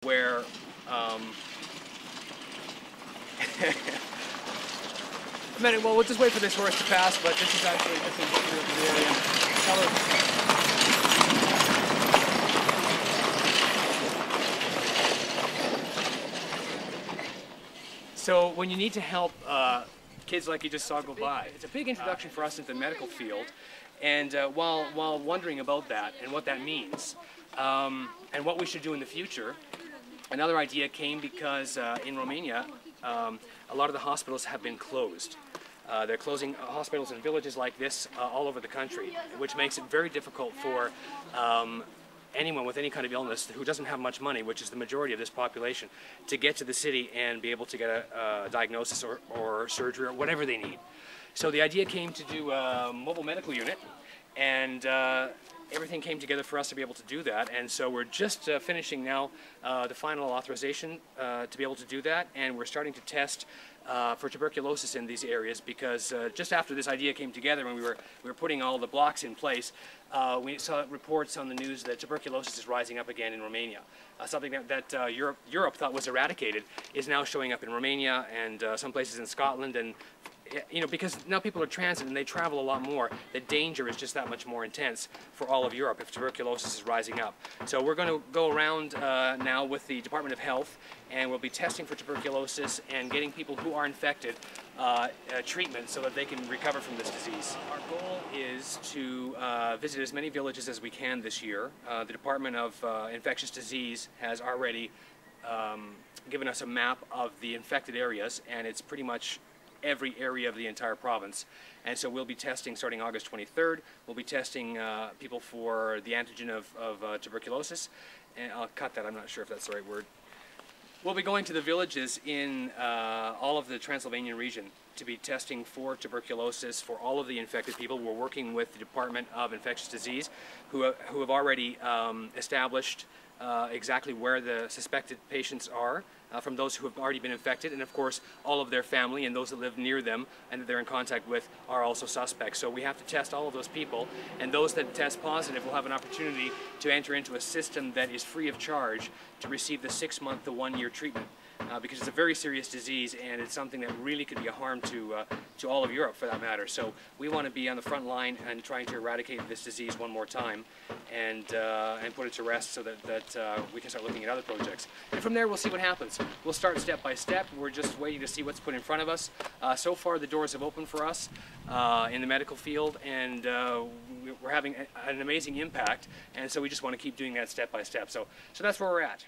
where well, we'll just wait for this horse to pass, but this is actually just indicative of the area. So when you need to help kids like you just saw go by, it's a big introduction for us into the medical field. And while wondering about that and what that means and what we should do in the future, another idea came because in Romania, a lot of the hospitals have been closed. They're closing hospitals in villages like this all over the country, which makes it very difficult for anyone with any kind of illness who doesn't have much money, which is the majority of this population, to get to the city and be able to get a diagnosis or surgery or whatever they need. So the idea came to do a mobile medical unit, and everything came together for us to be able to do that. And so we're just finishing now the final authorization to be able to do that, and we're starting to test for tuberculosis in these areas, because just after this idea came together, when we were putting all the blocks in place, we saw reports on the news that tuberculosis is rising up again in Romania. Something that Europe thought was eradicated is now showing up in Romania and some places in Scotland. And you know, because now people are transit and they travel a lot more, the danger is just that much more intense for all of Europe if tuberculosis is rising up. So we're going to go around now with the Department of Health, and we'll be testing for tuberculosis and getting people who are infected treatment so that they can recover from this disease. Our goal is to visit as many villages as we can this year. The Department of Infectious Disease has already given us a map of the infected areas, and it's pretty much every area of the entire province. And so we'll be testing starting August 23rd. We'll be testing people for the antigen of tuberculosis. And I'll cut that, I'm not sure if that's the right word. We'll be going to the villages in all of the Transylvanian region to be testing for tuberculosis for all of the infected people. We're working with the Department of Infectious Disease, who have already established exactly where the suspected patients are from those who have already been infected, and of course all of their family and those that live near them and that they're in contact with are also suspects. So we have to test all of those people, and those that test positive will have an opportunity to enter into a system that is free of charge to receive the 6-month to 1-year treatment. Because it's a very serious disease, and it's something that really could be a harm to all of Europe, for that matter. So we want to be on the front line and trying to eradicate this disease one more time, and put it to rest so that we can start looking at other projects. And from there, we'll see what happens. We'll start step by step. We're just waiting to see what's put in front of us. So far, the doors have opened for us in the medical field, and we're having an amazing impact. And so we just want to keep doing that step by step. So that's where we're at.